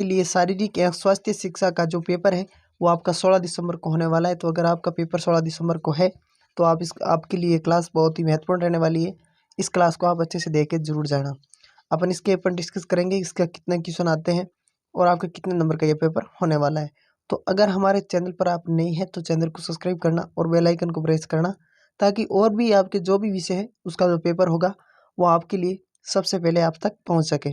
लिए शारीरिक एवं स्वास्थ्य शिक्षा का जो पेपर है वो आपका 16 दिसंबर को होने वाला है। तो अगर आपका पेपर 16 दिसंबर को है तो आपके लिए क्लास बहुत ही महत्वपूर्ण रहने वाली है। इस क्लास को आप अच्छे से देख के जरूर जाना। अपन डिस्कस करेंगे इसका कितने क्वेश्चन आते हैं और आपके कितने नंबर का ये पेपर होने वाला है। तो अगर हमारे चैनल पर आप नए हैं तो चैनल को सब्सक्राइब करना और बेल आइकन को प्रेस करना, ताकि और भी आपके जो भी विषय है उसका जो पेपर होगा वो आपके लिए सबसे पहले आप तक पहुंच सके।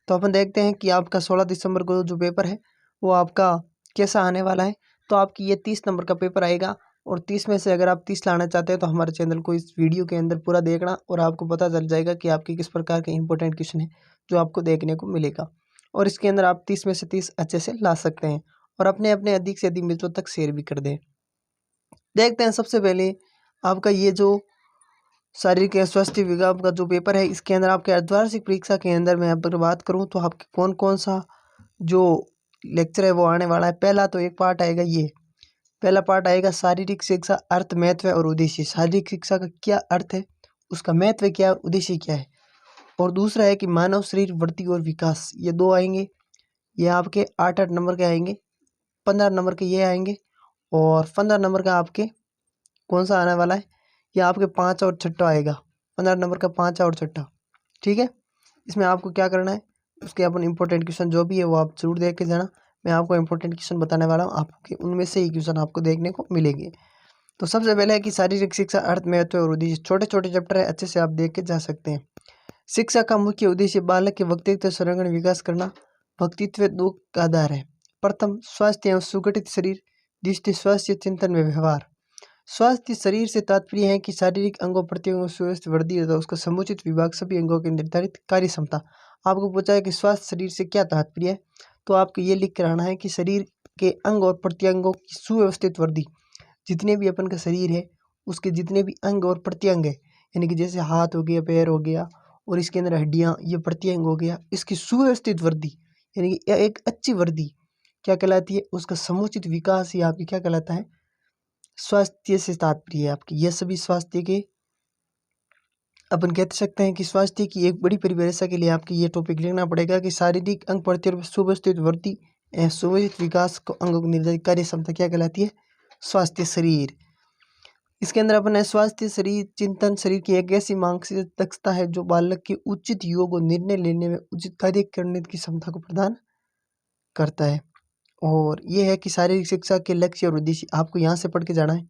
तो अपन देखते हैं कि आपका 16 दिसंबर को जो पेपर है वो आपका कैसा आने वाला है। तो आपकी ये 30 नंबर का पेपर आएगा और 30 में से अगर आप 30 लाना चाहते हैं तो हमारे चैनल को इस वीडियो के अंदर पूरा देखना और आपको पता चल जाएगा कि आपके किस प्रकार के इंपॉर्टेंट क्वेश्चन है जो आपको देखने को मिलेगा। और इसके अंदर आप 30 में से 30 अच्छे से ला सकते हैं और अपने अपने अधिक से अधिक मित्रों तक शेयर भी कर दें। देखते हैं सबसे पहले आपका ये जो शारीरिक एवं स्वास्थ्य विभाग का जो पेपर है, इसके अंदर आपके अर्धवार्षिक परीक्षा के अंदर मैं अगर बात करूं तो आपके कौन कौन सा जो लेक्चर है वो आने वाला है। पहला तो एक पार्ट आएगा, ये पहला पार्ट आएगा शारीरिक शिक्षा अर्थ महत्व और उद्देश्य। शारीरिक शिक्षा का क्या अर्थ है, उसका महत्व क्या है, उद्देश्य क्या है। और दूसरा है कि मानव शरीर वृद्धि और विकास, ये दो आएंगे। ये आपके 8-8 नंबर के आएंगे, 15 नंबर के ये आएंगे और 15 नंबर का आपके कौन सा आने वाला है, ये आपके 5 और छठा आएगा। 15 नंबर का 5 और छठा, ठीक है। इसमें आपको क्या करना है, उसके अपन इंपॉर्टेंट क्वेश्चन जो भी है वो आप जरूर देख के जाना। मैं आपको इंपॉर्टेंट क्वेश्चन बताने वाला हूँ, आपके उनमें से ही क्वेश्चन आपको देखने को मिलेंगे। तो सबसे पहले है कि शारीरिक शिक्षा अर्थ महत्व और उद्देश्य। छोटे छोटे चैप्टर है, अच्छे से आप देख के जा सकते हैं। शिक्षा का मुख्य उद्देश्य बालक के व्यक्तित्व संरक्षण विकास करना। व्यक्तित्व दो का आधार है। प्रथम स्वास्थ्य एवं सुगठित शरीर, द्वितीय स्वास्थ्य चिंतन में व्यवहार। स्वास्थ्य शरीर से तात्पर्य है कि शारीरिक अंगों प्रत्यंगों स्वस्थ वृद्धि तथा उसका समुचित विभाग, सभी अंगों की निर्धारित कार्य क्षमता। आपको पूछा है कि स्वास्थ्य शरीर से क्या तात्पर्य है, तो आपको ये लिख कर आना है कि शरीर के अंग और प्रत्यंगों की सुव्यवस्थित वृद्धि। जितने भी अपन का शरीर है उसके जितने भी अंग और प्रत्यंग है, यानी कि जैसे हाथ हो गया, पैर हो गया और इसके अंदर हड्डियां, ये प्रत्यंग हो गया, इसकी सुव्यवस्थित वृद्धि यानी कि एक अच्छी वृद्धि क्या कहलाती है, उसका समुचित विकास ही आपकी क्या कहलाता है, स्वास्थ्य से तात्पर्य है आपकी। ये सभी स्वास्थ्य के अपन कह सकते हैं कि स्वास्थ्य की एक बड़ी परिभाषा के लिए आपकी ये टॉपिक लिखना पड़ेगा कि शारीरिक अंग प्रत्यंग सुव्यवस्थित वृद्धि सुव्यवस्थित विकास को अंगों की निर्धारित कार्य क्षमता क्या कहलाती है, स्वास्थ्य शरीर। इसके अंदर अपन है स्वास्थ्य शरीर चिंतन। शरीर की एक ऐसी मानसिक दक्षता है जो बालक के उचित योग और निर्णय लेने में उचित कार्य करने की क्षमता को प्रदान करता है। और ये है कि शारीरिक शिक्षा के लक्ष्य और उद्देश्य, आपको यहाँ से पढ़ के जाना है।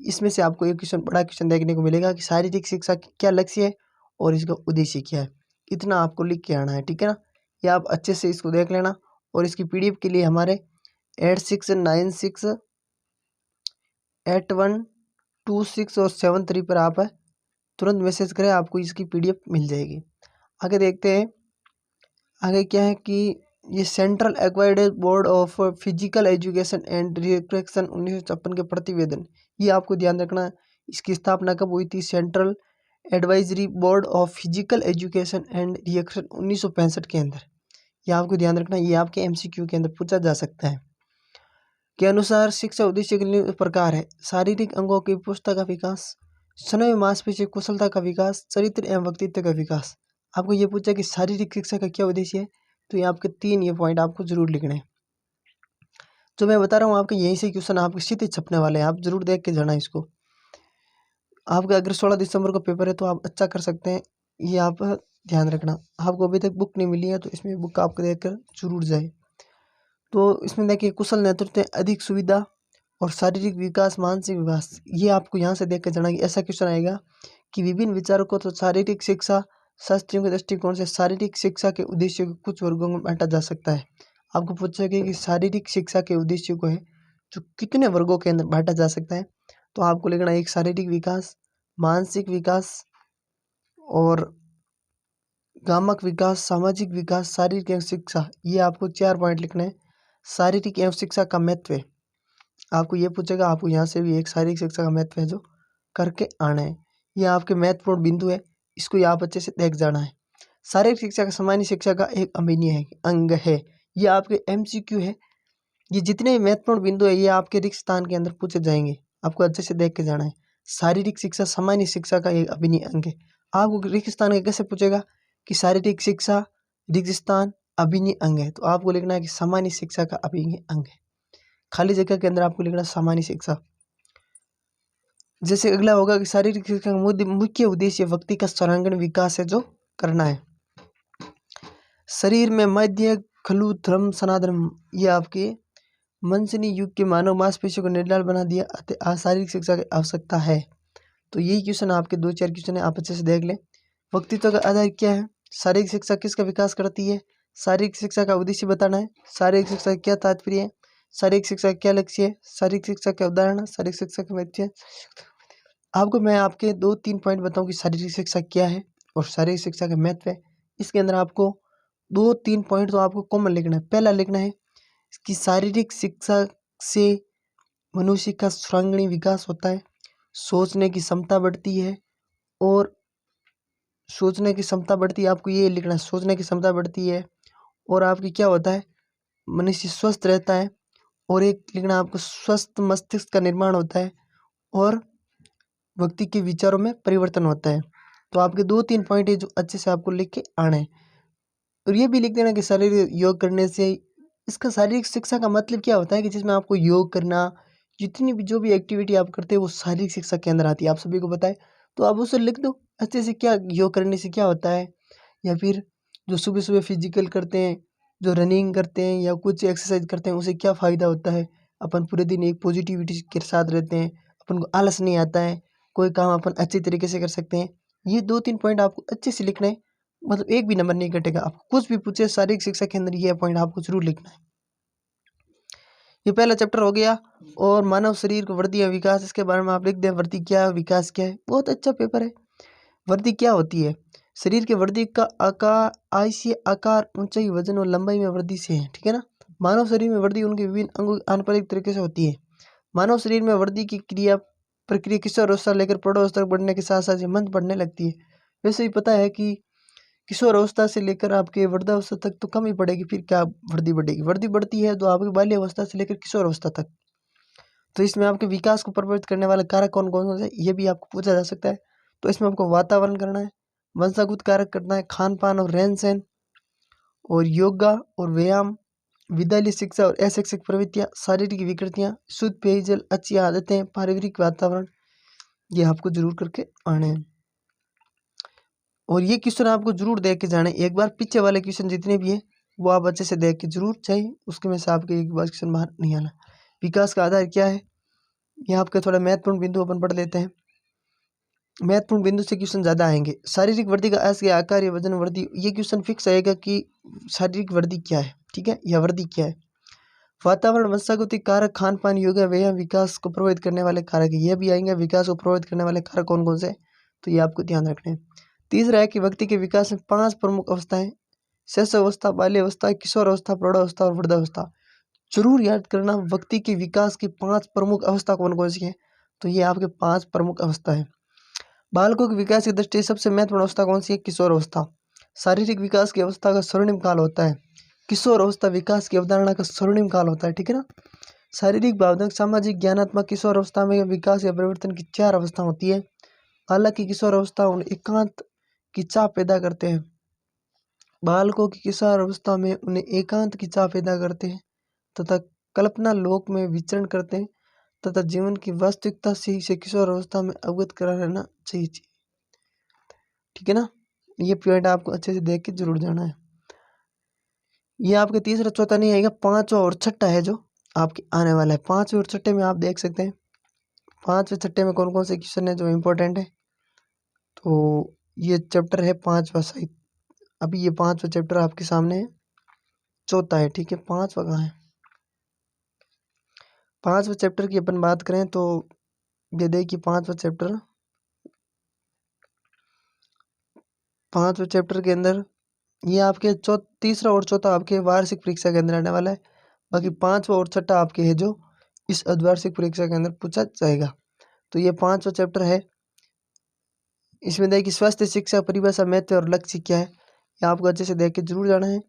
इसमें से आपको एक क्वेश्चन, बड़ा क्वेश्चन देखने को मिलेगा कि शारीरिक शिक्षा की क्या लक्ष्य है और इसका उद्देश्य क्या है। इतना आपको लिख के आना है, ठीक है ना। ये आप अच्छे से इसको देख लेना। और इसकी पीडीएफ के लिए हमारे 86968126 और 73 पर आप तुरंत मैसेज करें, आपको इसकी पीडीएफ मिल जाएगी। आगे देखते हैं, आगे क्या है कि ये central acquired board of physical education and recreation 1956 के प्रतिवेदन, ये आपको ध्यान रखना। इसकी स्थापना कब हुई थी, central advisory board of physical education and recreation 1965 के अंदर। ये आपको ध्यान रखना, ये आपके एमसीक्यू के अंदर पूछा जा सकता है। के अनुसार शिक्षा उद्देश्य के लिए प्रकार है, शारीरिक अंगों की पुष्टता का विकास, स्नायु एवं मांसपेशी कुशलता का विकास, चरित्र एवं व्यक्तित्व का विकास। आपको ये पूछा कि शारीरिक शिक्षा का क्या उद्देश्य है, तो ये आपके 3 ये पॉइंट आपको जरूर लिखने हैं। जो मैं बता रहा हूँ आपके यहीं से क्वेश्चन आपके सीधे छपने वाले हैं, आप जरूर देख के जाना इसको। आपका अगर 16 दिसंबर को पेपर है तो आप अच्छा कर सकते हैं, ये आप ध्यान रखना। आपको अभी तक बुक नहीं मिली है तो इसमें बुक आपको देखकर जरूर जाए। तो इसमें देखिए कुशल नेतृत्व, अधिक सुविधा और शारीरिक विकास, मानसिक विकास, ये आपको यहाँ से देख कर जाना कि ऐसा क्वेश्चन आएगा कि विभिन्न विचारों को तो शारीरिक शिक्षा शास्त्रियों के दृष्टिकोण से शारीरिक शिक्षा के उद्देश्य को कुछ वर्गों में बांटा जा सकता है। आपको पूछेगा कि शारीरिक शिक्षा के उद्देश्य को है जो कितने वर्गों के अंदर बांटा जा सकता है, तो आपको लिखना एक शारीरिक विकास, मानसिक विकास और गामक विकास, सामाजिक विकास, शारीरिक एवं शिक्षा, ये आपको 4 पॉइंट लिखने हैं। शारीरिक एवं शिक्षा का महत्व आपको ये पूछेगा, आपको यहाँ से भी एक शारीरिक शिक्षा का महत्व है जो करके आना है। ये आपके महत्वपूर्ण बिंदु है, इसको आप अच्छे से देख जाना है। शारीरिक शिक्षा का सामान्य शिक्षा का एक अभिन्न अंग है, ये आपके एमसीक्यू है। ये जितने महत्वपूर्ण बिंदु है ये आपके रिक्त स्थान के अंदर पूछे जाएंगे, आपको अच्छे से देख के जाना है। शारीरिक शिक्षा सामान्य शिक्षा का एक अभिन्न अंग है। आपको रिक्त स्थान का कैसे पूछेगा कि शारीरिक शिक्षा रिक्त स्थान अभिन्न अंग है। तो आपको लिखना है कि सामान्य शिक्षा का अभिन्न अंग है। खाली जगह के अंदर आपको लिखना सामान्य शिक्षा। जैसे अगला होगा कि शारीरिक शिक्षा का मुख्य उद्देश्य व्यक्ति का सर्वांगीण विकास है जो करना है। शरीर में मध्य खलु धर्म सनातन, ये आपके मंचनी युग के मानव मांसपेशियों को निर्लाल बना दिया, अतः शारीरिक शिक्षा की आवश्यकता है। तो यही क्वेश्चन आपके 2-4 क्वेश्चन है, आप अच्छे से देख लें। व्यक्तित्व का आधार क्या है? शारीरिक शिक्षा किसका विकास करती है? शारीरिक शिक्षा का उद्देश्य बताना है। शारीरिक शिक्षा का क्या तात्पर्य है? शारीरिक शिक्षा का क्या लक्ष्य है? शारीरिक शिक्षा का उदाहरण, शारीरिक शिक्षा का महत्व। आपको मैं आपके 2-3 पॉइंट बताऊं कि शारीरिक शिक्षा क्या है और शारीरिक शिक्षा का महत्व है। इसके अंदर आपको 2-3 पॉइंट तो आपको कॉमन लिखना है। पहला लिखना है कि शारीरिक शिक्षा से मनुष्य का सर्वांगीण विकास होता है, सोचने की क्षमता बढ़ती है और सोचने की क्षमता बढ़ती है। आपको ये लिखना है, सोचने की क्षमता बढ़ती है और आपकी क्या होता है, मनुष्य स्वस्थ रहता है। और एक लिखना आपको स्वस्थ मस्तिष्क का निर्माण होता है और व्यक्ति के विचारों में परिवर्तन होता है। तो आपके 2-3 पॉइंट है जो अच्छे से आपको लिख के आने हैं। और ये भी लिख देना कि शारीरिक योग करने से, इसका शारीरिक शिक्षा का मतलब क्या होता है कि जिसमें आपको योग करना, जितनी भी जो भी एक्टिविटी आप करते हैं वो शारीरिक शिक्षा के अंदर आती है। आप सभी को पता है, तो आप उसे लिख दो अच्छे से, क्या योग करने से क्या होता है। या फिर जो सुबह सुबह फिजिकल करते हैं, जो रनिंग करते हैं या कुछ एक्सरसाइज करते हैं, उसे क्या फ़ायदा होता है। अपन पूरे दिन एक पॉजिटिविटी के साथ रहते हैं, अपन को आलस नहीं आता है, कोई काम अपन अच्छे तरीके से कर सकते हैं। ये 2-3 पॉइंट आपको अच्छे से लिखना है, मतलब एक भी नंबर नहीं कटेगा। आपको कुछ भी पूछे शारीरिक शिक्षा के अंदर ये पॉइंट आपको जरूर लिखना है। ये पहला चैप्टर हो गया। और मानव शरीर को वृद्धि या विकास, इसके बारे में आप लिख दें वृद्धि क्या है, विकास क्या है। बहुत अच्छा पेपर है। वृद्धि क्या होती है? शरीर की वृद्धि का आकार, आयुष्य, आकार, ऊंचाई, वजन और लंबाई में वृद्धि से है, ठीक है ना। मानव शरीर में वृद्धि उनके विभिन्न अंगों आनुपातिक तरीके से होती है। मानव शरीर में वृद्धि की प्रक्रिया किशोर अवस्था लेकर प्रौढ़ावस्था तक बढ़ने के साथ साथ ये मंद बढ़ने लगती है। वैसे ही पता है कि किशोर अवस्था से लेकर आपके वृद्धावस्था तक तो कम ही पड़ेगी, फिर क्या वृद्धि बढ़ेगी। वृद्धि बढ़ती है तो आपकी बाल्य अवस्था से लेकर किशोर अवस्था तक। तो इसमें आपके विकास को प्रभावित करने वाले कारक कौन कौन से हैं, ये भी आपको पूछा जा सकता है। तो इसमें आपको वातावरण करना है, वंशागत कारक करना है, खान पान और रहन सहन, और योगा और व्यायाम, विद्यालय शिक्षा और अशैक्षिक प्रवृत्तियाँ, शारीरिक विकृतियाँ, शुद्ध पेयजल, अच्छी आदतें, पारिवारिक वातावरण, ये आपको जरूर करके आने हैं। और ये क्वेश्चन आपको जरूर देख के जाना है एक बार। पीछे वाले क्वेश्चन जितने भी हैं वो आप अच्छे से देख के जरूर चाहिए, उसके में से आपके एक बार क्वेश्चन बाहर नहीं आना। विकास का आधार क्या है, ये आपके थोड़ा महत्वपूर्ण बिंदु अपन पढ़ लेते हैं। महत्वपूर्ण बिंदु से क्वेश्चन ज़्यादा आएंगे। शारीरिक वृद्धि का अर्थ या आकार या वजन वृद्धि, ये क्वेश्चन फिक्स आएगा कि शारीरिक वृद्धि क्या है, ठीक है, या वृद्धि क्या है। वातावरण, वंशागतिक कारक, खान पान, योगा, व्यायाम, विकास को प्रभावित करने वाले कारक, ये भी आएंगे। विकास को प्रभावित करने वाले कारक कौन कौन से, तो ये आपको ध्यान रखना है। तीसरा है कि व्यक्ति के विकास में 5 प्रमुख अवस्थाएं, शैशव अवस्था, बाल्य अवस्था, किशोर अवस्था, प्रौढ़ावस्था और वृद्धावस्था। जरूर याद करना व्यक्ति के विकास की 5 प्रमुख अवस्था कौन कौन सी है, तो ये आपके 5 प्रमुख अवस्था है। बालकों के विकास की दृष्टि से सबसे महत्वपूर्ण अवस्था कौन सी है, किशोर अवस्था। शारीरिक विकास की अवस्था का स्वर्णिम काल होता है। किशोर अवस्था विकास की अवधारणा का स्वर्णिम काल होता है, ठीक है ना। शारीरिक, भावनात्मक, सामाजिक, ज्ञानात्मक किशोर अवस्था में विकास या परिवर्तन की 4 अवस्था होती है। हालांकि किशोर अवस्था उन्हें एकांत की चाह पैदा करते हैं। बालकों की किशोर अवस्था में उन्हें एकांत की चाह पैदा करते हैं तथा कल्पना लोक में विचरण करते हैं तथा जीवन की वास्तविकता से इसे किशोर अवस्था में अवगत करा रहना चाहिए, ठीक है ना। ये पॉइंट आपको अच्छे से देख के जरूर जाना है। ये आपके तीसरा चौथा नहीं आएगा, 5वां और छठा है जो आपके आने वाला है। 5वें और छठे में आप देख सकते हैं 5वें छठे में कौन कौन से क्वेश्चन है जो इम्पोर्टेंट है। तो ये चैप्टर है 5वां साहित्य। अभी ये 5वां चैप्टर आपके सामने है, चौथा है, ठीक है। 5वां कहाँ है, 5वें चैप्टर की अपन बात करें तो ये देखिए 5वां चैप्टर के अंदर ये आपके तीसरा और चौथा आपके वार्षिक परीक्षा के अंदर आने वाला है। बाकी 5वां और छठा आपके है जो इस अर्धवार्षिक परीक्षा के अंदर पूछा जाएगा। तो ये 5वां चैप्टर है। इसमें देखिए स्वास्थ्य शिक्षा, परिभाषा, महत्व और लक्ष्य क्या है, ये आपको अच्छे से देख के जरूर जाना है।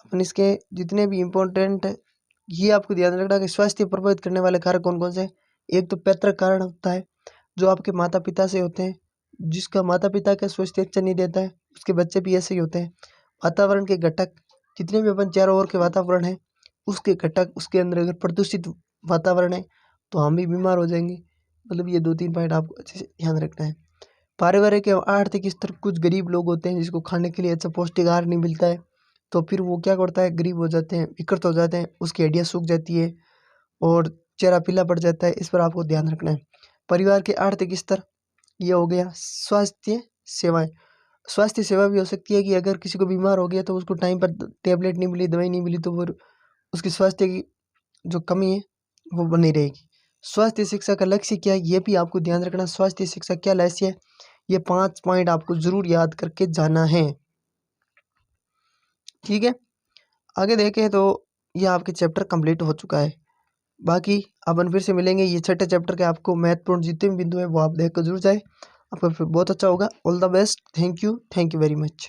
अपन इसके जितने भी इम्पोर्टेंट है ये आपको ध्यान रखना कि स्वास्थ्य प्रभावित करने वाले कारक कौन कौन से हैं। एक तो पैतृक कारण होता है, जो आपके माता पिता से होते हैं। जिसका माता पिता का स्वास्थ्य अच्छा नहीं रहता है उसके बच्चे भी ऐसे ही होते हैं। वातावरण के घटक, जितने भी अपन चारों ओर के वातावरण है उसके घटक, उसके अंदर अगर प्रदूषित वातावरण है तो हम भी बीमार हो जाएंगे। मतलब ये 2-3 पॉइंट आपको अच्छे से ध्यान रखना है। पारिवारिक एवं आर्थिक स्तर, कुछ गरीब लोग होते हैं जिसको खाने के लिए अच्छा पौष्टिक आहार नहीं मिलता है, तो फिर वो क्या करता है, गरीब हो जाते हैं, विकृत हो जाते हैं, उसकी हड्डियाँ सूख जाती है और चेहरा पीला पड़ जाता है। इस पर आपको ध्यान रखना है। परिवार के आर्थिक स्तर, ये हो गया। स्वास्थ्य सेवाएं, स्वास्थ्य सेवा भी हो सकती है कि अगर किसी को बीमार हो गया तो उसको टाइम पर टेबलेट नहीं मिली, दवाई नहीं मिली, तो वो उसकी स्वास्थ्य की जो कमी है वो बनी रहेगी। स्वास्थ्य शिक्षा का लक्ष्य क्या है, ये भी आपको ध्यान रखना। स्वास्थ्य शिक्षा क्या लक्ष्य है, ये 5 पॉइंट आपको जरूर याद करके जाना है। ठीक है, आगे देखें तो ये आपके चैप्टर कंप्लीट हो चुका है। बाकी अपन फिर से मिलेंगे। ये छठे चैप्टर के आपको महत्वपूर्ण जितने भी बिंदु हैं वो आप देख कर जरूर जाए, आपका फिर बहुत अच्छा होगा। All the best, thank you very much.